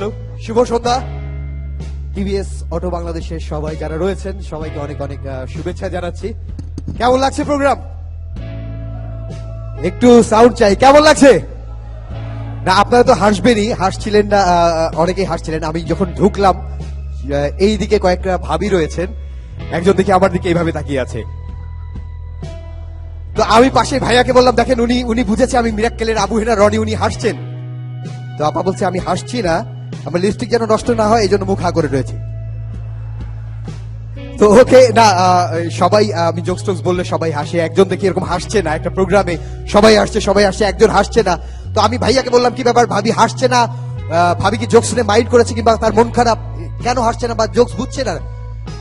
Hello, শুভ সন্ধ্যা। TVS auto বাংলাদেশের সবাই যারা রয়েছেন সবাইকে অনেক অনেক শুভেচ্ছা জানাচ্ছি। কেমন লাগছে প্রোগ্রাম? একটু সাউন্ড চাই। কেমন লাগছে? না আপনারা তো হাসবেনই, হাসছিলেন না, অনেকেই হাসছিলেন। আমি যখন ঢুকলাম এই দিকে কয়েকটা ভাবি রয়েছেন, একজন দেখি আমার দিকে এইভাবে তাকিয়ে আছে। তো আমি পাশে ভাইয়াকে বললাম, দেখেন উনি বুঝেছে আমি মিরাক্কেলের আবু হেনা রনি, উনি হাসছেন। তো আপা বলছে আমি হাসছি না, আমার লিপস্টিক যেন নষ্ট না হয় এই জন্য মুখ হা করে রয়েছে। তো ওকে না, সবাই আমি জোকস টোকস বললে সবাই হাসে, একজন দেখি এরকম হাসছে না। একটা প্রোগ্রামে সবাই হাসছে, একজন হাসছে না। তো আমি ভাইয়াকে বললাম কি ব্যাপার, ভাবি হাসছে না, ভাবি কি জোকস শুনে মাইন্ড করেছে কিংবা তার মন খারাপ, কেন হাসছে না বা জোকস বুঝছে না?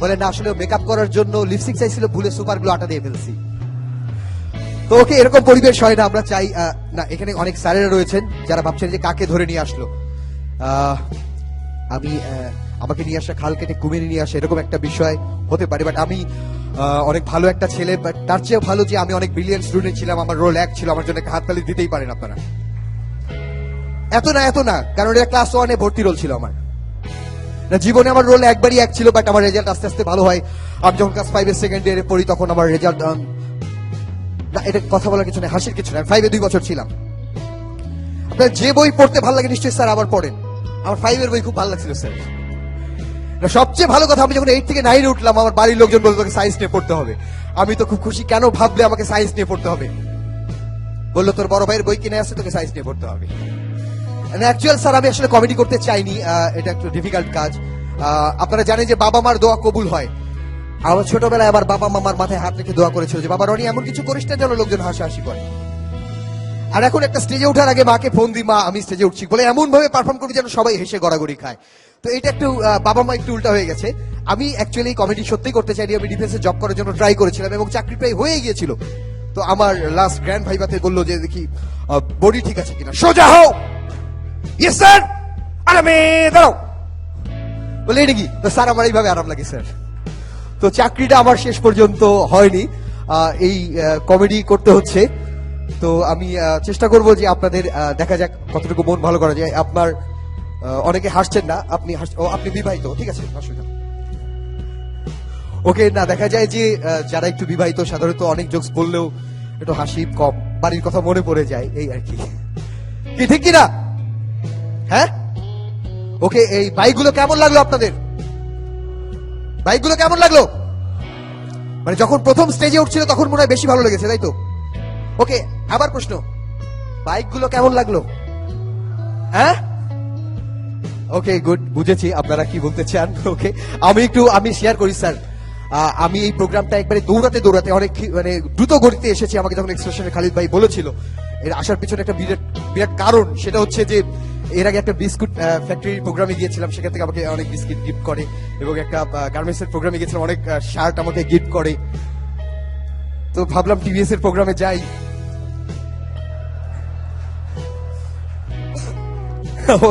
বলে না, আসলে মেকআপ করার জন্য লিপস্টিক চাইছিল, ভুলে সুপারগুলো আটা দিয়ে ফেলছি। তো ওকে, এরকম পরিবেশ হয় না, আমরা চাই না। এখানে অনেক স্যারেরা রয়েছেন যারা ভাবছেন যে কাকে ধরে নিয়ে আসলো। আমি আমাকে নিয়ে আসা খাল কেটে কুমিরে নিয়ে আসা এরকম একটা বিষয় হতে পারে, বাট আমি অনেক ভালো একটা ছেলে, বাট তার চেয়েও ভালো যে আমি অনেক ব্রিলিয়েন্ট স্টুডেন্ট ছিলাম, আমার রোল এক ছিল। আমার জন্য একটা হাততালি দিতেই পারেন আপনারা। এত না, কারণ এটা ক্লাস 1-এ ভর্তি রোল ছিল আমার। না, জীবনে আমার রোল একবারই এক ছিল, বাট আমার রেজাল্ট আস্তে আস্তে ভালো হয়। আমি যখন ক্লাস 5-এর সেকেন্ড ইয়ারে পড়ি তখন আমার রেজাল্ট, না এটা কথা বলার কিছু নেই, হাসির কিছু নেই। 5-এ 2 বছর ছিলাম। আপনার যে বই পড়তে ভালো লাগে নিশ্চয়ই স্যার আবার পড়েন। আমার 5-এর বই খুব ভালো লাগছিল স্যার। সবচেয়ে ভালো কথা, আমি যখন 8 থেকে 9-এ উঠলাম, আমার বাড়ির লোকজন বলতো তোকে সায়েন্স নিয়ে পড়তে হবে। আমি তো খুব খুশি, কেন ভাবলে আমাকে সায়েন্স নিয়ে পড়তে হবে? বললো তোর বড় ভাইয়ের বই কিনে আসছে, তোকে সায়েন্স নিয়ে পড়তে হবে। অ্যাকচুয়াল স্যার আমি আসলে কমেডি করতে চাইনি, এটা একটু ডিফিকাল্ট কাজ। আপনারা জানেন যে বাবা মার দোয়া কবুল হয়। আমার ছোটবেলায় আবার বাবা মামার মাথায় হাত রেখে দোয়া করেছিল যে বাবা রনি এমন কিছু করিস না যেন লোকজন হাসাহাসি করে। আর এখন একটা স্টেজে ওঠার আগে মাকে ফোন দিই, মা আমি স্টেজে উঠছি বলে এমন ভাবে পারফর্ম করবি যেন সবাই হেসে গড়াগড়ি খায়। তো এটা একটু বাবা মা একটু উল্টা হয়ে গেছে। আমি অ্যাকচুয়ালি কমেডি সত্যি করতে চাইনি, আমি ডিফেন্সে জব করার জন্য ট্রাই করেছিলাম এবং চাকরি প্রায় হয়ে গিয়েছিল। তো আমার লাস্ট গ্র্যান্ড ভাইবাতে বললো যে দেখি বডি ঠিক আছে কিনা, সোজা হও। Yes sir. আরামে দাঁড়াও। বলে এটা কি? তো স্যার আমার এইভাবে আরাম লাগে স্যার। তো চাকরিটা আমার শেষ পর্যন্ত হয়নি, এই কমেডি করতে হচ্ছে। তো আমি চেষ্টা করব যে আপনাদের দেখা যাক কতটুকু মন ভালো করা যায়। আপনার অনেকে হাসছেন না, আপনি বিবাহিত, ঠিক আছে, অসুবিধা। ওকে না, দেখা যায় যে যারা একটু বিবাহিত সাধারণত অনেক জোকস বললেও একটু হাসি কম, বাড়ির কথা মনে পড়ে যায়, এই আর কি। কি ঠিক কিনা? হ্যাঁ ওকে। এই বাইকগুলো কেমন লাগলো আপনাদের? বাইকগুলো কেমন লাগলো? মানে যখন প্রথম স্টেজে উঠছিল তখন মনে হয় বেশি ভালো লেগেছে, তাই তো? ওকে, আবার প্রশ্ন, বাইকগুলো কেমন লাগলো? হ্যাঁ ওকে, গুড, বুঝেছি আপনারা কি বলতে চান। ওকে, আমি শেয়ার করি স্যার। আমি এই প্রোগ্রামটা একবারে দৌড়াতে অনেক মানে দ্রুত গতিতে এসেছি। আমাকে যখন এক্সপ্রেশনে খালিদ ভাই বলেছিল এর আসার পিছনে একটা বিরাট কারণ, সেটা হচ্ছে যে এর আগে একটা বিস্কুট ফ্যাক্টরি প্রোগ্রামে গিয়েছিলাম, সেখান থেকে আমাকে অনেক বিস্কিট গিফট করে, এবং একটা গার্মেন্টস এর প্রোগ্রামে গিয়েছিলাম, অনেক শার্ট আমাকে গিফট করে। তো ভাবলাম টিভিএস এর প্রোগ্রামে যাই।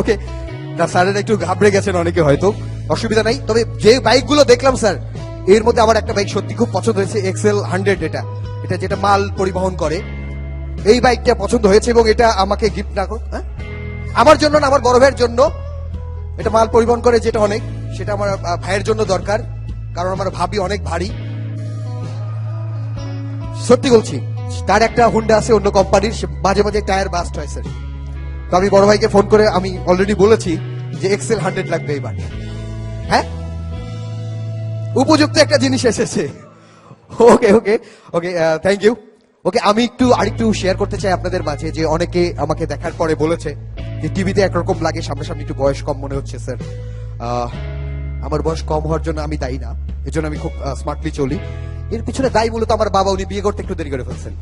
ওকে না, স্যারেরা একটু ঘাবড়ে গেছেন অনেকে, হয়তো অসুবিধা নাই। তবে যে বাইকগুলো দেখলাম স্যার, এর মধ্যে আমার একটা বাইক সত্যি খুব পছন্দ হয়েছে, এক্সেল 100। এটা যেটা মাল পরিবহন করে, এই বাইকটা পছন্দ হয়েছে এবং এটা আমাকে গিফট না করুন, আমার জন্য না, আমার বড় ভাইয়ের জন্য। এটা মাল পরিবহন করে যেটা অনেক, সেটা আমার ভাইয়ের জন্য দরকার, কারণ আমার ভাবি অনেক ভারী। সত্যি বলছি, তার একটা হুন্ডা আছে অন্য কোম্পানির, মাঝে মাঝে টায়ার বাস্ট হয় স্যার। তো আমি বড় ভাইকে ফোন করে আমি অলরেডি বলেছি যে এক্সেল 100 লাগবে এবার। হ্যাঁ, উপযুক্ত একটা জিনিস এসেছে। ওকে ওকে ওকে, থ্যাংক ইউ। ওকে, আমি আরেকটু শেয়ার করতে চাই আপনাদের মাঝে যে অনেকে আমাকে দেখার পরে বলেছে যে টিভিতে একরকম লাগে, সামনাসামনি একটু বয়স কম মনে হচ্ছে স্যার। আমার বয়স কম হওয়ার জন্য আমি দায়ী না, এর জন্য আমি খুব স্মার্টলি চলি। এর পিছনে দায়ী মূলত আমার বাবা, উনি বিয়ে করতে একটু দেরি করে ফেলছেন।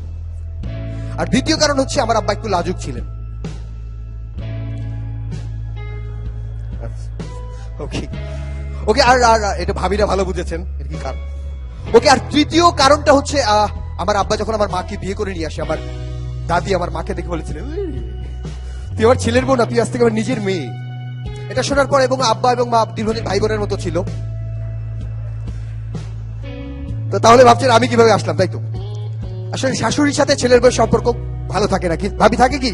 আর দ্বিতীয় কারণ হচ্ছে আমার আব্বা একটু লাজুক ছিলেন। ওকে ওকে, আর এটা ভাবিরা ভালো বুঝেছেন এর কি কারণ। ওকে, আর তৃতীয় কারণটা হচ্ছে আমার আব্বা যখন আমার মাকে বিয়ে করে নিয়ে আসে, আমার দাদি আমার মাকে দেখে বলেছিলেন তুই আমার ছেলের বোন না, তুই আজ থেকে আমার নিজের মেয়ে। এটা শোনার পর এবং আব্বা এবং মা দীর্ঘদিন ভাই বোনের মতো ছিল। তো তাহলে ভাবছেন আমি কিভাবে আসলাম, তাই তো? আসলে শাশুড়ির সাথে ছেলের বউয়ের সম্পর্ক ভালো থাকে না, কি ভাবি থাকে কি?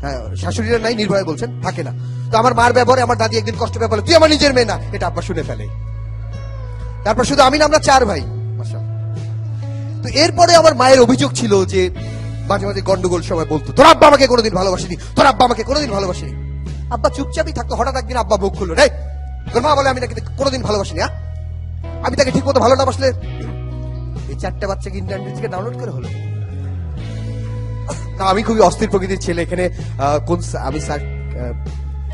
হ্যাঁ, শাশুড়িরা নাই নির্ভয়ে বলছেন থাকে না। তো আমার মার ব্যবহারে আমার দাদি একদিন কষ্ট পেয়ে বলে, তুই আমার নিজের মেয়ে না, এটা আব্বা শুনে ফেলে। তারপর শুধু আমি না, আমরা 4 ভাই। তো এরপরে আমার মায়ের অভিযোগ ছিল যে মাঝে মাঝে গন্ডগোল সময় বলতো, তোর আব্বা আমাকে কোনোদিন ভালোবাসেনি, তোর আব্বা আমাকে কোনোদিন ভালোবাসেনি। আব্বা চুপচাপই থাকতো। হঠাৎ একদিন আব্বা মুখ খুললো, রে তোর মা বলে আমি নাকি কোনোদিন ভালোবাসিনি, হ্যাঁ আমি তাকে ঠিক মতো ভালো না বাসলে। এই 4টে বাচ্চাকে ইন্টারনেট থেকে ডাউনলোড করে হলো না। আমি খুবই অস্থির প্রকৃতির ছেলে। এখানে কোন আমি স্যার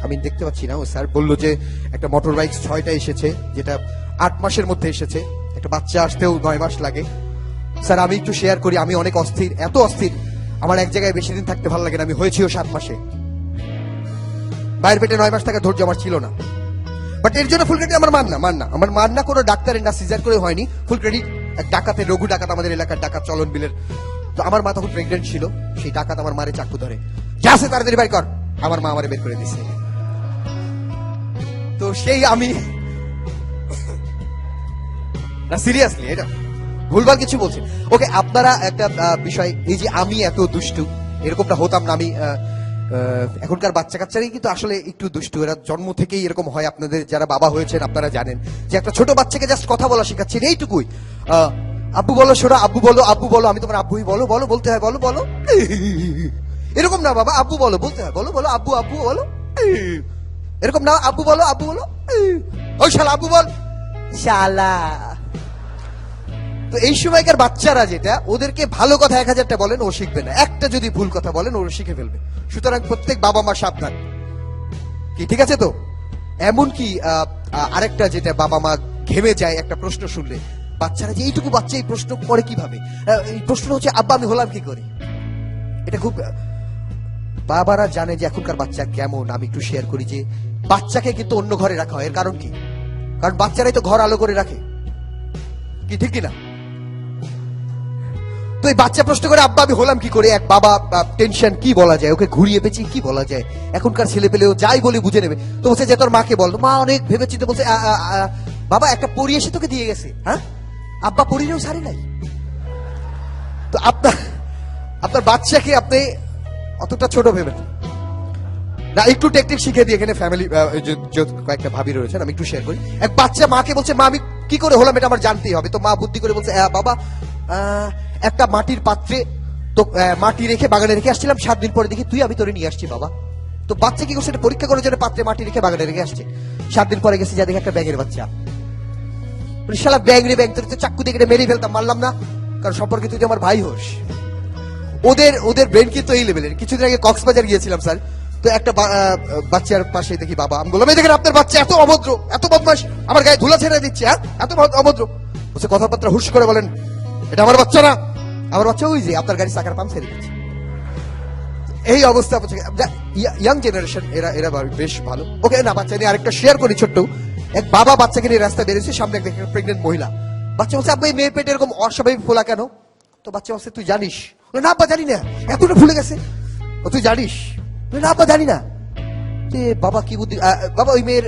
আমি দেখতে পাচ্ছি না। ওই স্যার বললো যে একটা মোটর বাইক 6টা এসেছে, যেটা 8 মাসের মধ্যে এসেছে। একটা বাচ্চা আসতেও 9 মাস লাগে। স্যার আমি একটু শেয়ার করি, আমি অনেক অস্থির, এত অস্থির আমার এক জায়গায় বেশি দিন থাকতে ভালো লাগে না। আমি হয়েছিও 7 মাসে, বাইরের পেটে 9 মাস থাকা ধৈর্য আমার ছিল না। বাট এর জন্য ফুল ক্রেডিট আমার মান না, কোনো ডাক্তারের না, সিজার করে হয়নি। ফুল ক্রেডিট এক ডাকাতের, রঘু ডাকাত, আমাদের এলাকার ডাকাত, চলন বিলের। তো আমার মা তখন প্রেগনেন্ট ছিল। সেই ডাকাত আমার মারে চাকু ধরে, যা আছে তাড়াতাড়ি বের কর। আমার মা আমারে বের করে দিছে। তো সেই আমি না, সিরিয়াসলি এটা ভুলভাল কিছু বলছি। ওকে, আপনারা একটা বিষয়, এই যে আমি এত দুষ্টু, এরকমটা হতাম না আমি। এখনকার বাচ্চা কাচ্চারাই কিন্তু আসলে একটু দুষ্টু, এরা জন্ম থেকেই এরকম হয়। আপনাদের যারা বাবা হয়েছেন আপনারা জানেন যে একটা ছোট বাচ্চাকে জাস্ট কথা বলা শেখাচ্ছেন, এইটুকুই। আব্বু বলো সোনা, আব্বু বলো, আব্বু বলো, আমি তোমার আব্বুই, বলো বলো বলতে হয়, বলো বলো। এরকম না বাবা, আব্বু বলো বলতে হয়, বলো বলো, আব্বু আব্বু বলো। এরকম না, আব্বু বলো, আব্বু বলো। ওই শালা আব্বু বল, শালা। তো এই সময়কার বাচ্চারা যেটা, ওদেরকে ভালো কথা 1000টা বলেন ও শিখবে না, একটা যদি ভুল কথা বলেন ও শিখে ফেলবে। সুতরাং প্রত্যেক বাবা মা সাবধান, কি ঠিক আছে তো? এমনকি আরেকটা যেটা, বাবা মা ঘেমে যায় একটা প্রশ্ন শুনলে। বাচ্চারা যে এইটুকু বাচ্চা এই প্রশ্ন করে কিভাবে, এই প্রশ্ন হচ্ছে আব্বা আমি হলাম কি করে। এটা খুব, বাবারা জানে যে এখনকার বাচ্চা কেমন। আমি একটু শেয়ার করি যে বাচ্চাকে কিন্তু অন্য ঘরে রাখা হয়। এর কারণ কি? কারণ বাচ্চারাই তো ঘর আলো করে রাখে, কি ঠিক কিনা? তো এই বাচ্চা প্রশ্ন করে আব্বা আমি হলাম কি করে। এক বাবা টেনশন, কি বলা যায় ওকে, ঘুরিয়ে পেঁচিয়ে কি বলা যায়। এখনকার ছেলে পেলেও যাই বলে বুঝে নেবে। তো বলছে যে তোর মাকে বল। মা অনেক ভেবেচিন্তে বলছে, বাবা একটা পরি এসে তোকে দিয়ে গেছে। হ্যাঁ, আব্বা পরিরেও সারি নাই। তো আপনার বাচ্চাকে আপনি অতটা ছোট ভেবেন না, একটু টেকনিক শিখে দিয়ে। এখানে ফ্যামিলি কয়েকটা ভাবি রয়েছেন, আমি একটু শেয়ার করি। এক বাচ্চা মাকে বলছে, মা আমি কি করে হলাম এটা আমার জানতেই হবে। তো মা বুদ্ধি করে বলছে, বাবা একটা মাটির পাত্রে তো মাটি রেখে বাগানে রেখে আসছিলাম, 7 দিন পরে দেখি তুই আমি তোরে নিয়ে আসছি বাবা। তো বাচ্চা কি করছে, এটা পরীক্ষা করার জন্য পাত্রে মাটি রেখে বাগানে রেখে আসছে। 7 দিন পরে গেছে, যা দেখে একটা ব্যাঙের বাচ্চা। শালা ব্যাং রে ব্যাং, তোর চাকু দিয়ে মেরে ফেলতাম, মারলাম না, কারণ সম্পর্কে তুই আমার ভাই হোস। ওদের ব্রেন কিন্তু এই লেভেলের। কিছুদিন আগে কক্সবাজার গিয়েছিলাম স্যার। তো একটা বাচ্চার পাশে দেখি বাবা। আমি বললাম, এই দেখেন আপনার বাচ্চা এত অভদ্র, এত বদমাশ, আমার গায়ে ধুলা ছেড়ে দিচ্ছে, হ্যাঁ এত অভদ্র। বলছে কথাবার্তা হুশ করে বলেন, এটা আমার বাচ্চা না। আমার বাচ্চা ওই যে আপনার গাড়ি চাকার পাম্প ছেড়ে দিচ্ছে। এই অবস্থা। ইয়াং জেনারেশন এরা বেশ ভালো। ওকে না, বাচ্চা নিয়ে আরেকটা শেয়ার করি ছোট্ট। এক বাবা বাচ্চাকে নিয়ে রাস্তায় বেরিয়েছে, সামনে একটা প্রেগনেন্ট মহিলা। বাচ্চা বলছে, আপনি মেয়ের পেটে এরকম অস্বাভাবিক ফোলা কেন? তো বাচ্চা বলছে, তুই জানিস? না আব্বা জানি না, এতটা ফুলে গেছে। ও তুই জানিস? না আব্বা জানি না। বাবা কি বুদ্ধি, বাবা ওই মেয়ের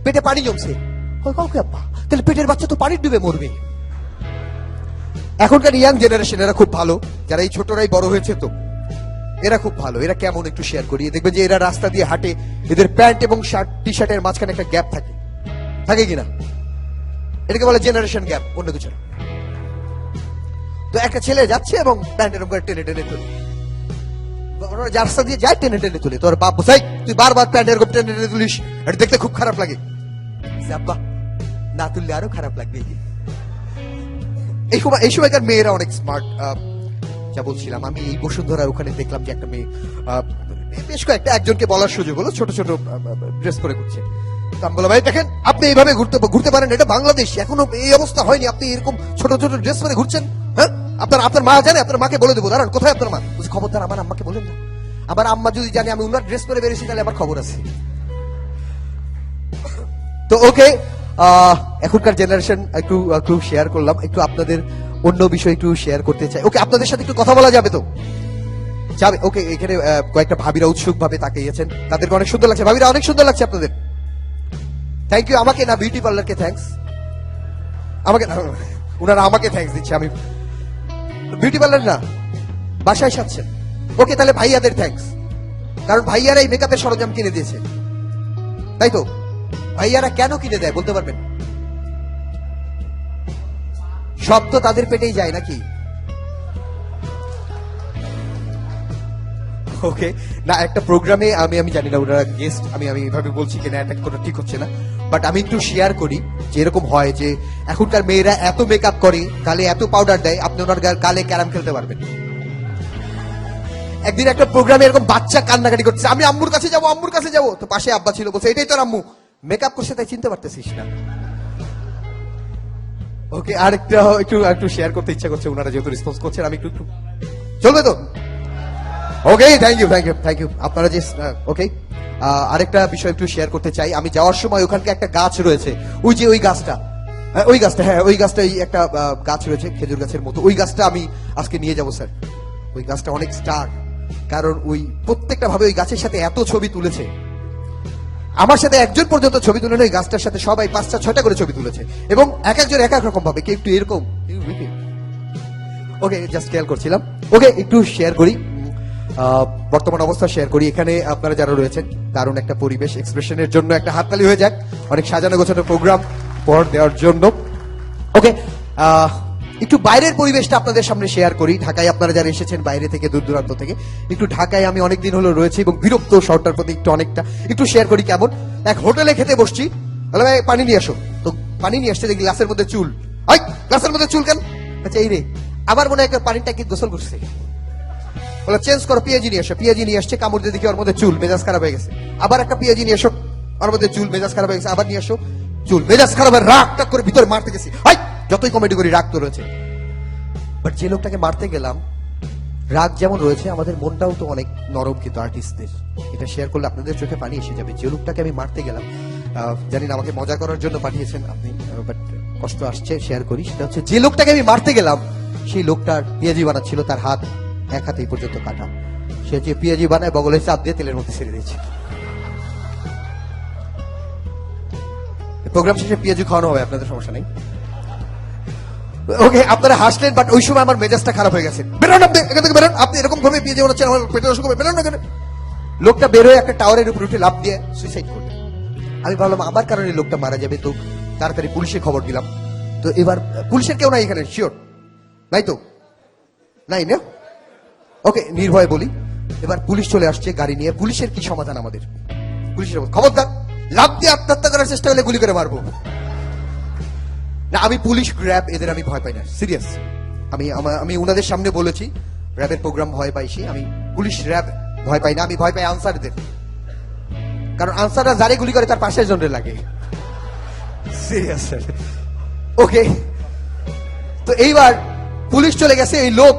পেটে পানি জমছে। কাউকে আব্বা, তাহলে পেটের বাচ্চা তো পানি ডুবে মরবে। এখনকার ইয়াং জেনারেশন এরা খুব ভালো, যারা এই ছোটরাই বড় হয়েছে, তো এরা খুব ভালো। এরা কেমন একটু শেয়ার করি। দেখবেন যে এরা রাস্তা দিয়ে হাঁটে, এদের প্যান্ট এবং টি শার্টের মাঝখানে একটা গ্যাপ থাকে কিনা, এটাকে বলে জেনারেশন গ্যাপ, অন্য কিছু না। তো একটা ছেলে যাচ্ছে এবং প্যান্ট এরকম করে টেনে টেনে তুলে, রাস্তা দিয়ে যায় টেনে টেনে তুলে। তোর বাপ বসাই, তুই বারবার প্যান্ট এরকম টেনে টেনে তুলিস, এটা দেখতে খুব খারাপ লাগে। আব্বা না তুললে আরো খারাপ লাগবে। এই সময়কার মেয়েরা অনেক স্মার্ট। যা বলছিলাম, আমি এই বসুন্ধরার ওখানে দেখলাম যে একটা মেয়ে, বেশ কয়েকটা, একজনকে বলার সুযোগ হলো, ছোট ছোট ড্রেস করে ঘুরছে। তো আমি বললাম, ভাই দেখেন আপনি এইভাবে ঘুরতে পারেন, এটা বাংলাদেশ, এখনো এই অবস্থা হয়নি, আপনি এরকম ছোট ছোট ড্রেস পরে ঘুরছেন। হ্যাঁ, আপনার মা জানে? আপনার মাকে বলে দেবো, দাঁড়ান কোথায় আপনার মা? বলছে, খবরদার আমার আম্মাকে বলেন না, আমার আম্মা যদি জানে আমি উনার ড্রেস পরে বেরিয়েছি তাহলে আমার খবর আছে। তো ওকে, এখনকার জেনারেশন একটু শেয়ার করলাম। একটু আপনাদের অন্য বিষয় একটু শেয়ার করতে চাই। ওকে, আপনাদের সাথে একটু কথা বলা যাবে তো? যাবে। ওকে, এখানে কয়েকটা ভাবিরা উৎসুক ভাবে তাকিয়েছেন, তাদেরকে অনেক সুন্দর লাগছে। ভাবিরা অনেক সুন্দর লাগছে আপনাদের, থ্যাংক ইউ। আমাকে না, বিউটি পার্লারকে থ্যাঙ্কস। আমাকে না, ওনারা আমাকে থ্যাঙ্কস দিচ্ছে। আমি বিউটি পার্লার না, বাসায় সাজছেন। ওকে, তাহলে ভাইয়াদের থ্যাঙ্কস, কারণ ভাইয়ারা এই মেকআপের সরঞ্জাম কিনে দিয়েছে। তাই তো? ভাইয়ারা কেন কিনে দেয় বলতে পারবেন? সব তো তাদের পেটেই যায় নাকি? ওকে, না একটা প্রোগ্রামে আমি জানি না ওনারা গেস্ট, আমি এভাবে বলছি কিনা এটা কোনো ঠিক হচ্ছে না, বাট আমি একটু শেয়ার করি যে এরকম হয় যে এখনকার মেয়েরা এত মেকআপ করে, গালে এত পাউডার দেয়, আপনি ওনার গালে ক্যারাম খেলতে পারবেন। একদিন একটা প্রোগ্রামে এরকম বাচ্চা কান্নাকাটি করছে, আমি আম্মুর কাছে যাবো, আম্মুর কাছে যাবো, তো পাশে আব্বা ছিল, বলছে এটাই তোর আম্মু, মেকআপ করছে তাই চিনতে পারতেছিস না। ওকে, আর একটু শেয়ার করতে ইচ্ছা করছে, ওনারা যেহেতু রেসপন্স করছেন, আমি একটু চলবে তো? ওকে, থ্যাংক ইউ আপনারা যে ওকে। আরেকটা বিষয় একটু শেয়ার করতে চাই, আমি যাওয়ার সময় ওখানকে একটা গাছ রয়েছে, ওই যে ওই গাছটা, ওই গাছটা এই একটা গাছ রয়েছে খেজুর গাছের মতো, ওই গাছটা আমি আজকে নিয়ে যাব স্যার। ওই গাছটা অনেক স্টার, কারণ ওই প্রত্যেকটা ভাবে ওই গাছের সাথে এত ছবি তুলেছে, আমার সাথে একজন পর্যন্ত ছবি তুলে ওই গাছটার সাথে সবাই 5টা 6টা করে ছবি তুলেছে, এবং এক একজন এক এক রকম ভাবে, কেউ একটু এরকম। ওকে, জাস্ট খেয়াল করছিলাম। ওকে, একটু শেয়ার করি বর্তমান অবস্থা শেয়ার করি। এখানে আপনারা যারা রয়েছেন, দারুণ একটা পরিবেশ, এক্সপ্রেশনের জন্য একটা হাততালি হয়ে যাক, অনেক সাজানো গোছানো প্রোগ্রাম পর দেওয়ার জন্য। ওকে, একটু বাইরের পরিবেশটা আপনাদের সামনে শেয়ার করি। ঢাকায় আপনারা যারা এসেছেন বাইরে থেকে, দূর দূরান্ত থেকে, একটু ঢাকায় আমি অনেকদিন হলো রয়েছি এবং বিরক্ত শহরটার প্রতি একটু শেয়ার করি। কেমন এক হোটেলে খেতে বসছি, বলে ভাই পানি নিয়ে আসো, তো পানি নিয়ে আসছে, দেখি গ্লাসের মধ্যে চুল। গ্লাসের মধ্যে চুল কেন? আচ্ছা এই রে, আবার মনে হয় পানিটা কি গোসল করছে, বলে চেঞ্জ করো, পেঁয়াজি নিয়ে আসো। পেঁয়াজি নিয়ে আসছে, কামড় দিয়ে দেখি ওর মধ্যে চুল, মেজাজ খারাপ হয়ে গেছে। আবার একটা পেঁয়াজি নিয়ে এসো, ওর মধ্যে চুল, মেজাজ খারাপ হয়ে গেছে। আবার নিয়ে আসো, চুল, মেজাজ খারাপ হয়ে রাগ টাক করে ভিতরে মারতে গেছি। যতই কমেডি করি রাগ তো রয়েছে, বাট যে লোকটাকে মারতে গেলাম, রাগ যেমন রয়েছে আমাদের মনটাও তো অনেক নরম, কিন্তু আর্টিস্টদের এটা শেয়ার করলে আপনাদের চোখে পানি এসে যাবে। যে লোকটাকে আমি মারতে গেলাম, জানি না আমাকে মজা করার জন্য পাঠিয়েছেন আপনি, বাট কষ্ট আসছে, শেয়ার করি। সেটা হচ্ছে, যে লোকটাকে আমি মারতে গেলাম সেই লোকটার পেঁয়াজি বানাচ্ছিল, তার হাত এক হাতে এই পর্যন্ত কাটা। সে যে পেঁয়াজি বানায় বগলে চাপ দিয়ে তেলের মধ্যে ছেড়ে দিয়েছে। প্রোগ্রাম শেষে পেঁয়াজি খাওয়ানো হবে, আপনাদের সমস্যা নেই। ওকে, আপনারা হাসলেন, বাট ওই সময় আমার মেজাজটা খারাপ হয়ে গেছে। বেরোন আপনি এখান থেকে, বেরোন আপনি, এরকম ভাবে পেঁয়াজি বানাচ্ছেন, আমার পেটের অসুখ হবে, বেরোন না কেন। লোকটা বের হয়ে একটা টাওয়ারের উপর উঠে লাফ দিয়ে সুইসাইড করবে। আমি ভাবলাম আমার কারণে লোকটা মারা যাবে, তো তাড়াতাড়ি পুলিশে খবর দিলাম। তো এবার পুলিশের কেউ নাই এখানে, শিওর নাই তো? নাই না? ওকে, নির্ভয়ে বলি, এবার পুলিশ চলে আসছে গাড়ি নিয়ে। পুলিশের কি সমাধান আমাদের? পুলিশের খবরদার, লাফ দিয়ে আত্মহত্যা করার চেষ্টা হলে গুলি করে মারবো না। আমি পুলিশ, র্যাব, এদের আমি ভয় পাই না, সিরিয়াস। আমি উনাদের সামনে বলেছি, র্যাবের প্রোগ্রাম ভয় পাইছি, আমি পুলিশ র্যাব ভয় পাই না। আমি ভয় পাই আনসারদের, কারণ আনসাররা যারে গুলি করে তার পাশের জনের লাগে, সিরিয়াস। ওকে, তো এইবার পুলিশ চলে গেছে, এই লোক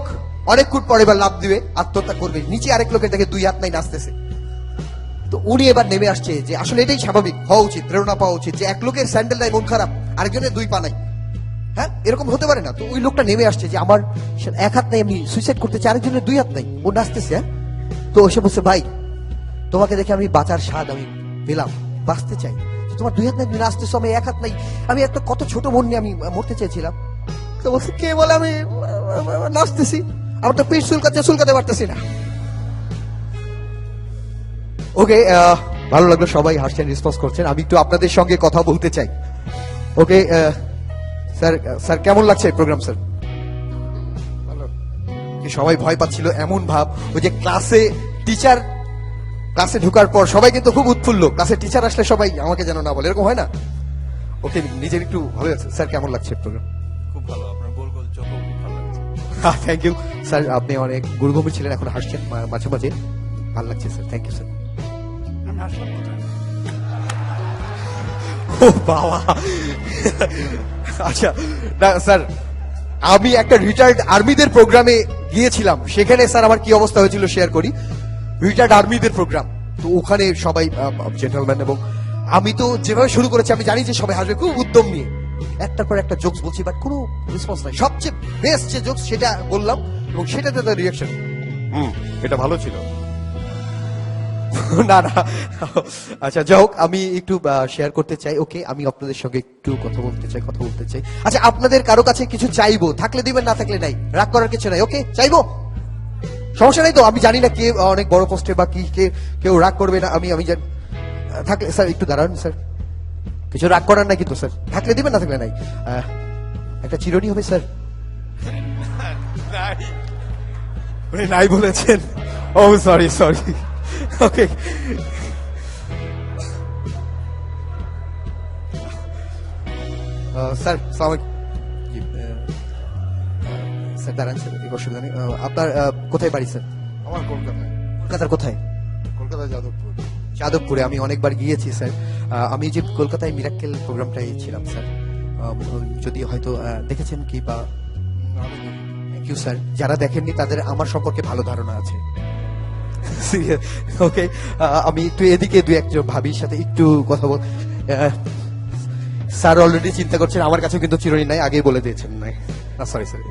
অনেকক্ষণ পরে এবার লাভ দিবে, আত্মহত্যা করবে। নিচে আরেক লোকের দেখে 2 হাত নাই, নাচতেছে। তো উনি এবার নেমে আসছে যে আসলে এটাই স্বাভাবিক হওয়া উচিত, প্রেরণা পাওয়া উচিত, যে এক লোকের স্যান্ডেল নাই মন খারাপ, আরেকজনের 2 পা নাই, হ্যাঁ এরকম হতে পারে না। তো ওই লোকটা নেমে আসছে যে আমার এক হাত নাই, আমি সুইসাইড করতে চাই, আরেকজনের 2 হাত নাই, ও নাচতেছে। হ্যাঁ, তো এসে বলছে, ভাই তোমাকে দেখে আমি বাঁচার স্বাদ আমি পেলাম, বাঁচতে চাই, তোমার 2 হাত নাই, নাচতেছো, আমি 1 হাত নাই, আমি একটা কত ছোট মন নিয়ে আমি মরতে চেয়েছিলাম। তো বলছে, কে বলে আমি নাচতেছি, আমার তো পিঠ চুলকাতে পারতেছি না। ওকে, ভালো লাগলো, সবাই হাসছেন, রেসপন্স করছেন। আমি একটু আপনাদের সঙ্গে কথা বলতে চাই। ওকে স্যার কেমন লাগছে এই প্রোগ্রাম স্যার? ভালো। সবাই ভয় পাচ্ছিল এমন ভাব, ওই যে ক্লাসে ঢোকার পর সবাই কিন্তু খুব উৎফুল্ল, ক্লাসে টিচার আসলে সবাই আমাকে যেন না বলে, এরকম হয় না? ওকে, নিজের একটু ভালো লাগছে। স্যার কেমন লাগছে প্রোগ্রাম? খুব ভালো, আপনার গোল গোল চোখ খুব ভালো লাগছে। থ্যাংক ইউ স্যার, আপনি অনেক গুরুগম্ভীর ছিলেন, এখন হাসছেন মাঝে মাঝে, ভালো লাগছে স্যার, থ্যাংক ইউ স্যার। আমি হাসলাম কোথায়? ও বাবা, আচ্ছা না স্যার, আমি একটা রিটায়ার্ড আর্মিদের প্রোগ্রামে গিয়েছিলাম, সেখানে স্যার আমার কি অবস্থা হয়েছিল শেয়ার করি। রিটায়ার্ড আর্মিদের প্রোগ্রাম, তো ওখানে সবাই জেন্টলম্যান, এবং আমি তো যেভাবে শুরু করেছি, আমি জানি যে সবাই হাসবে, খুব উদ্যম নিয়ে একটার পর একটা জোকস বলছি, বাট কোনো রেসপন্স নাই। সবচেয়ে বেস্ট যে জোকস সেটা বললাম, এবং সেটাতে তার রিয়াকশন, এটা ভালো ছিল। না না, আচ্ছা যাই হোক, আমি একটু শেয়ার করতে চাই। ওকে, আমি আপনাদের সঙ্গে একটু কথা বলতে চাই। আচ্ছা, আপনাদের কারো কাছে কিছু চাইবো, থাকলে দিবেন, না থাকলে নাই, রাগ করার কিছু নাই। ওকে, চাইবো, সমস্যা নাই তো? আমি জানি না কে অনেক বড় পোস্টে বা কি, কেউ রাগ করবে না, আমি জানি। থাকলে স্যার একটু দাঁড়ান স্যার, কিছু রাগ করার নাই কিন্তু স্যার, থাকলে দিবেন না থাকলে নাই। একটা চিরুনি হবে স্যার? নাই। উনি নাই বলেছেন, ও সরি সরি। ওকে স্যার সালাম স্যার, দাঁড়ান স্যার, এই অসুবিধা নেই। আপনার কোথায় বাড়ি স্যার? আমার কলকাতায়। কলকাতার কোথায়? কলকাতা যাদবপুর। যাদবপুরে আমি অনেকবার গিয়েছি স্যার। আমি যে কলকাতায় মিরাক্কেল প্রোগ্রামটাই ছিলাম স্যার, যদি হয়তো দেখেছেন কি বা। থ্যাংক ইউ স্যার, যারা দেখেননি তাদের আমার সম্পর্কে ভালো ধারণা আছে। ওকে, আমি একটু এদিকে দুই একজন ভাবির সাথে একটু কথা বল। স্যার অলরেডি চিন্তা করছেন, আমার কাছেও কিন্তু চিরুনি নাই, আগেই বলে দিয়েছেন নাই। Sorry sir.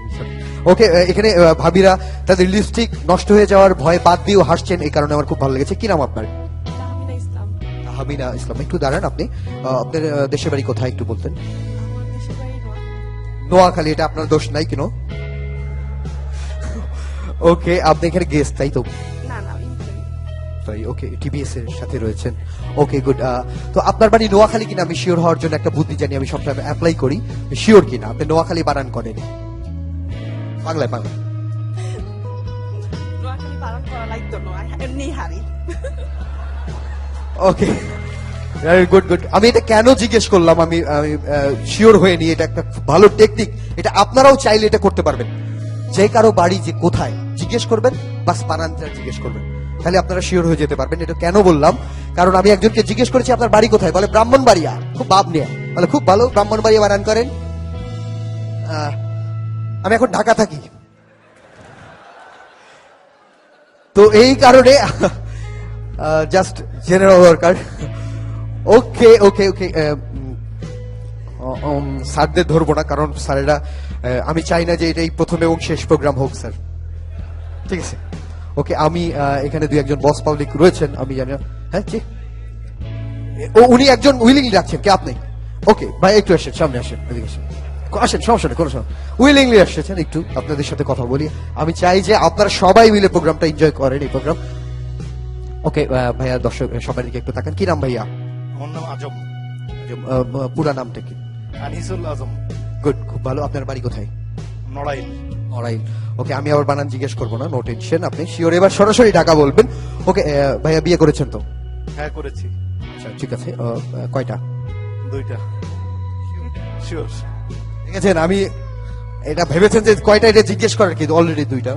ওকে, এখানে ভাবিরা তাদের লিপস্টিক নষ্ট হয়ে যাওয়ার ভয় বাদ দিয়েও হাসছেন, এই কারণে আমার খুব ভালো লেগেছে। কি নাম আপনার? তাহমিনা ইসলাম। হামিনা ইসলাম। একটু দাঁড়ান আপনি, আপনার দেশের বাড়ি কোথায় একটু বলতেন? আমার দেশের বাড়ি নোয়াখালী। এটা আপনার দোষ নাই কেন? ওকে, আপনি এখানে গেস্ট তাই তো? না না ইমপ্লয়ি। সরি, ওকে, টিবিএস এর সাথে রয়েছেন। Okay good. তো আপনার বাড়ি নোয়াখালী কিনা আমি শিওর হওয়ার জন্য একটা বুদ্ধি জানি, আমি সবসময় অ্যাপ্লাই করি, শিওর কিনা আপনি নোয়াখালী বানান করেন? বাংলায় বাংলা। নোয়াখালী পালন করা লাগতো না, এমনি হারি। Okay good good. আমি এটা কেন জিজ্ঞেস করলাম, আমি শিওর হয়ে নি, এটা একটা খুব ভালো টেকনিক। এটা আপনারাও চাইলে এটা করতে পারবেন। যে কারো বাড়ি যে কোথায় জিজ্ঞেস করবেন, বাস বানানটা জিজ্ঞেস করবেন, তাহলে আপনারা শিওর হয়ে যেতে পারবেন। এটা কেন বললাম, কারণ আমি একজনকে জিজ্ঞেস করেছি আপনার বাড়ি কোথায়, বলে ব্রাহ্মণবাড়িয়া। খুব ভাব নিয়ে বলে খুব ভালো, ব্রাহ্মণবাড়িয়া বানান করেন। আমি এখন ঢাকা থাকি, তো এই কারণে জাস্ট জেনে নেওয়া দরকার। ওকে ওকে ওকে, স্যারদের ধরবো না, কারণ স্যারেরা, আমি চাই না যে এটাই প্রথম এবং শেষ প্রোগ্রাম হোক স্যার, ঠিক আছে? ওকে, আমি এখানে দুই একজন বস পাবলিক রয়েছেন, আমি জানি না। হ্যাঁ জি, উনি একজন উইলিংলি রাখছেন, কে আপনি? ওকে ভাই, একটু আসেন, সামনে আসেন, এদিকে আসেন, আসেন, সমস্যা নেই, কোনো সমস্যা। উইলিংলি আসছেন, একটু আপনাদের সাথে কথা বলি। আমি চাই যে আপনারা সবাই মিলে প্রোগ্রামটা এনজয় করেন, এই প্রোগ্রাম। ওকে ভাইয়া, দর্শক সবার দিকে একটু তাকান। কি নাম ভাইয়া? আমার নাম আজম, পুরা নামটা কি? আনিসুল আজম, গুড, খুব ভালো। আপনার বাড়ি কোথায়? নড়াইল। নড়াইল। ওকে, আমি আবার বানান জিজ্ঞেস করবো না, নো টেনশন, আপনি শিওর এবার সরাসরি ঢাকা বলবেন। ওকে ভাইয়া, বিয়ে করেছেন তো? হ্যাঁ করেছি। আচ্ছা ঠিক আছে, কয়টা? 2টা। শিওর। ঠিক আছে, আমি এটা ভেবেছেন যে কয়টা এটা জিজ্ঞেস করার, কিন্তু অলরেডি 2টা।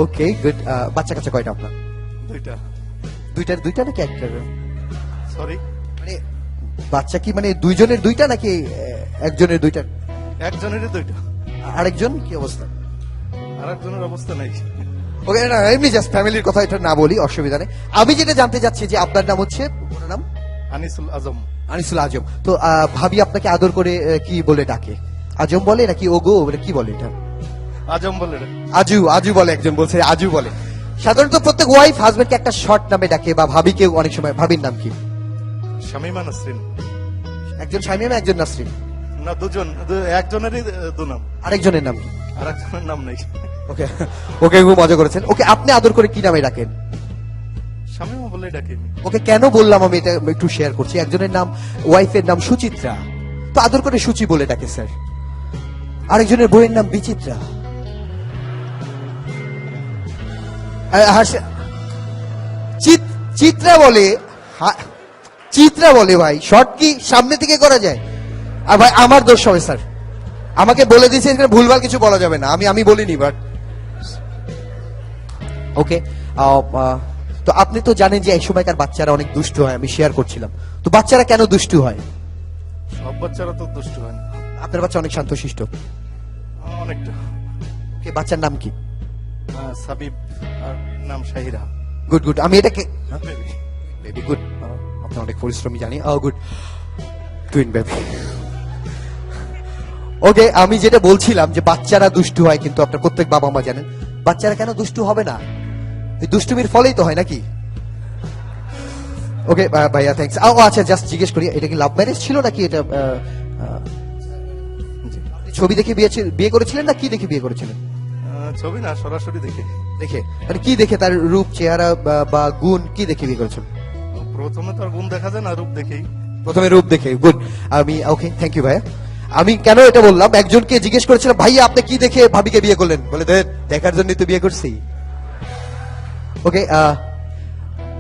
Okay good. বাচ্চা কাচ্চা কয়টা আপনার? 2টা। দুইটা নাকি একটা? সরি, মানে বাচ্চা কি মানে দুইজনের 2টা নাকি একজনের 2টা? একজনেরই 2টা। আরেকজন কি অবস্থা? আর একজনের অবস্থা নাই। ওকে, না এমনি জাস্ট ফ্যামিলির কথা, এটা না বলি, অসুবিধা নেই। আমি যেটা জানতে চাচ্ছি যে আপনার নাম হচ্ছে, পুরো নাম? আনিসুল আজম। আনিসুল আজম। তো ভাবি আপনাকে আদর করে কি বলে ডাকে? আজম বলে নাকি ওগো বলে, কি বলে এটা? আজম বলে রে। আজু, আজু বলে, একজন বলছে আজু বলে। সাধারণত প্রত্যেক ওয়াইফ হাজবেন্ডকে একটা শর্ট নামে ডাকে, বা ভাবিকে অনেক সময়। ভাবির নাম কি? শামিমা নাসরিন। একজন শামিমা, একজন নাসরিন। না, দুজন, একজনেরই 2 নাম। আরেকজনের নাম কি? আর একজনের নাম নেই। ওকে ওকে, খুব মজা করেছেন। ওকে, আপনি আদর করে কি নামে ডাকেন? শামিমা বলেই ডাকি আমি। ওকে, কেন বললাম আমি এটা একটু শেয়ার করছি। একজনের নাম, ওয়াইফের নাম সুচিত্রা, তো আদর করে সুচি বলে ডাকে স্যার। আরেকজনের বইয়ের নাম বিচিত্রা। চিত্রা বলে, চিত্রা বলে ভাই। শর্ট কি সামনে থেকে করা যায়? আর ভাই আমার দোষ হবে স্যার, আমাকে বলে দিয়েছে এখানে ভুলভাল কিছু বলা যাবে না, আমি বলিনি। বাট ওকে, তো আপনি তো জানেন যে এই সময়কার বাচ্চারা অনেক দুষ্টু হয়, আমি শেয়ার করছিলাম। তো বাচ্চারা কেন দুষ্টু হয়? সব বাচ্চারা তো দুষ্টু হয় না। আপনার বাচ্চা অনেক শান্তশিষ্ট। অনেকটা। ওকে, বাচ্চার নাম কি? সাবিব, আর নাম শাহিরা। Good good. আমি এটাকে Baby। Baby, good. আপনি অনেক পরিশ্রমী জানি। Good, twin baby. ওকে, আমি যেটা বলছিলাম যে বাচ্চারা দুষ্টু হয়, কিন্তু আপনার প্রত্যেক বাবা মা জানেন বাচ্চারা কেন দুষ্টু হবে না? এই দুষ্টুমির ফলেই তো হয় নাকি? ওকে ভাইয়া, থ্যাঙ্কস। আচ্ছা, জাস্ট জিজ্ঞেস করি, এটা কি লাভ ম্যারেজ ছিল নাকি এটা ছবি দেখে বিয়ে করেছিলেন, না কি দেখে বিয়ে করেছিলেন? ছবি না, সরাসরি দেখে। দেখে মানে কি দেখে? তার রূপ, চেহারা বা গুণ কি দেখে বিয়ে করেছেন? প্রথমে তো আর গুণ দেখা যায় না, রূপ দেখেই। প্রথমে রূপ দেখে, গুড। আমি ওকে, থ্যাংক ইউ ভাইয়া। আমি কেন এটা বললাম, একজনকে জিজ্ঞেস করেছিলাম ভাইয়া আপনি কি দেখে ভাবিকে বিয়ে করলেন, বলে দেখার জন্য তো বিয়ে করছি। ওকে,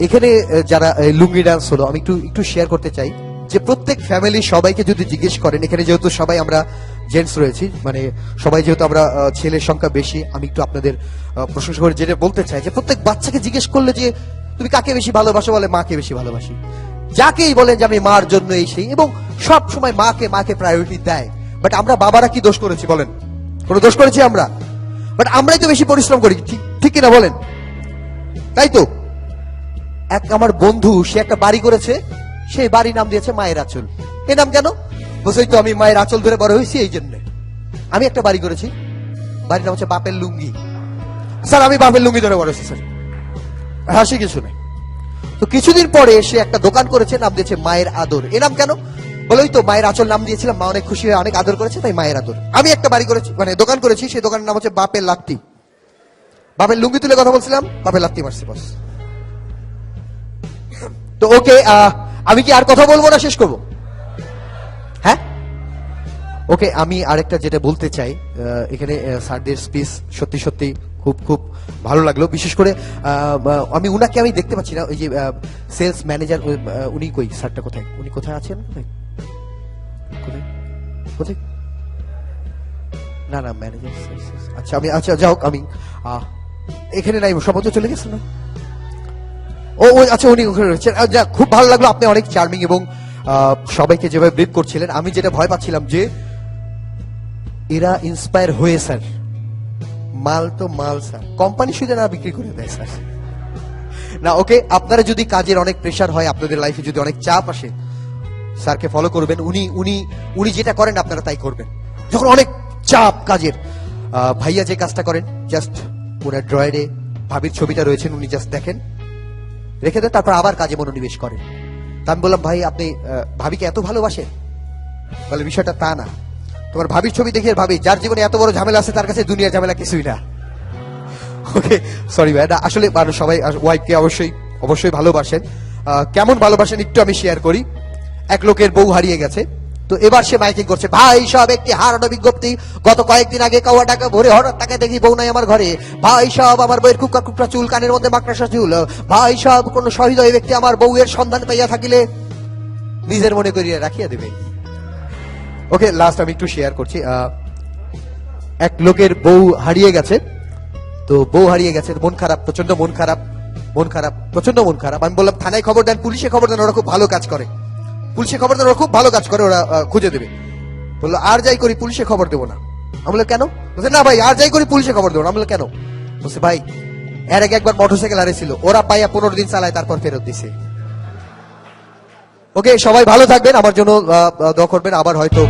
এখানে যারা লুঙ্গি ডান্স হলো, আমি একটু একটু শেয়ার করতে চাই যে প্রত্যেক ফ্যামিলি সবাইকে যদি জিজ্ঞেস করেন, এখানে যেহেতু সবাই আমরা জেন্টস রয়েছি, মানে সবাই যেহেতু আমরা ছেলের সংখ্যা বেশি, আমি একটু আপনাদের প্রশংসা করে যেটা বলতে চাই যে প্রত্যেক বাচ্চাকে জিজ্ঞেস করলে যে তুমি কাকে বেশি ভালোবাসো, বলে মাকে বেশি ভালোবাসি। যাকেই বলেন যে আমি মার জন্য এই সেই, এবং সব সময় মাকে প্রায়োরিটি দেয়। বাট আমরা বাবারা কি দোষ করেছি বলেন? কোনো দোষ করেছি আমরা? বাট আমরাই তো বেশি পরিশ্রম করি, ঠিক কিনা বলেন? তাই তো। এক আমার বন্ধু, সে একটা বাড়ি করেছে, সেই বাড়ির নাম দিয়েছে মায়ের আঁচল। এ নাম কেন? বুঝই তো, আমি মায়ের আঁচল ধরে বড় হয়েছি এই জন্য। আমি একটা বাড়ি করেছি, বাড়ির নাম হচ্ছে বাপের লুঙ্গি। স্যার আমি বাপের লুঙ্গি ধরে বড় হয়েছি স্যার, হাসি কিছু নেই। তো কিছুদিন পরে সে একটা দোকান করেছে, নাম দিয়েছে মায়ের আদর। এ নাম কেন? বলেই তো মায়ের আঁচল নাম দিয়েছিলাম, মা অনেক খুশি হয়ে অনেক আদর করেছে, তাই মায়ের আদর। আমি একটা বাড়ি করেছি, মানে দোকান করেছি, সেই দোকানের নাম হচ্ছে বাপের লাত্তি। বাপের লুঙ্গি তুলে কথা বলছিলাম, বাপের লাত্তি মারছি বস। তো ওকে, আমি কি আর কথা বলবো না শেষ করব? হ্যাঁ ওকে, আমি আরেকটা যেটা বলতে চাই, এখানে স্যারদের স্পিচ সত্যি সত্যি খুব খুব ভালো লাগলো। বিশেষ করে আমি উনাকে আমি দেখতে পাচ্ছি না, ওই যে সেলস ম্যানেজার, উনি কই? স্যারটা কোথায়? উনি কোথায় আছেন? কোথায় কোথায় কোথায়? না না, ম্যানেজার। আচ্ছা আমি, আচ্ছা যাই হোক, আমি এখানে নাই, সম্ভবত চলে গেছে না? ও আচ্ছা, উনি ওখানে রয়েছেন। যা খুব ভালো লাগলো, আপনি অনেক চার্মিং এবং সবাইকে যেভাবে ব্রিফ করছিলেন। আমি যেটা ভয় পাচ্ছিলাম যে এরা ইন্সপায়ার হয়ে স্যার, মাল তো মাল স্যার, কোম্পানি শুধু না বিক্রি করে দেয় স্যার। না ওকে, আপনারা যদি কাজের অনেক প্রেশার হয়, আপনাদের লাইফে যদি অনেক চাপ আসে, স্যারকে ফলো করবেন। উনি যেটা করেন আপনারা তাই করবেন। যখন অনেক চাপ কাজের, ভাইয়া যে কাজটা করেন, জাস্ট ওনার ড্রয়ারে ভাবির ছবিটা রয়েছেন, উনি জাস্ট দেখেন, রেখে দেন, তারপর আবার কাজে মনোনিবেশ করেন। তা আমি বললাম ভাই আপনি ভাবিকে এত ভালোবাসেন? বলে বিষয়টা তা না, তোমার ভাবির ছবি দেখে ভাবি যার জীবনে এত বড় ঝামেলা আছে তার কাছে দুনিয়ার ঝামেলা কিছুই না। ওকে সরি ভাই, না আসলে মানুষ সবাই ওয়াইফকে অবশ্যই ভালোবাসেন। কেমন ভালোবাসেন একটু আমি শেয়ার করি। এক লোকের বউ হারিয়ে গেছে, তো এবার সে মাইকিং করছে, ভাই সব একটি হারানো বিজ্ঞপ্তি, গত কয়েকদিন আগে কাওয়া টাকা ভরে হঠাৎ টাকা দেখি বউ নাই আমার ঘরে। ভাই সব আমার বউয়ের কুকরা কুকরা চুল, কানের মধ্যে মাকড়সা চুল। ভাই সব কোন সহৃদয় ব্যক্তি আমার বউয়ের সন্ধান পাইয়া থাকিলে নিজের মনে করিয়া রাখিয়া দেবে। ওকে, লাস্ট আমি একটু শেয়ার করছি। এক লোকের বউ হারিয়ে গেছে, তো বউ হারিয়ে গেছে, মন খারাপ, প্রচন্ড মন খারাপ, প্রচন্ড মন খারাপ। আমি বললাম থানায় খবর দেন, পুলিশে খবর দেন, ওরা খুব ভালো কাজ করে, পুলিশে খবর দেন, ওরা খুব ভালো কাজ করে, ওরা খুঁজে দেবে। বললো আর যাই করি পুলিশে খবর দেবো না। আমি বললাম কেন? বলছে না ভাই আর যাই করি পুলিশে খবর দেবো না। আমি বললাম কেন? বলছে ভাই এর আগে একবার মোটরসাইকেল হারিয়েছিল, ওরা পাইয়া 15 দিন চালায়, তারপর ফেরত দিছে। ওকে, সবাই ভালো থাকবেন, আমার জন্য দোয়া করবেন, আবার হয়তো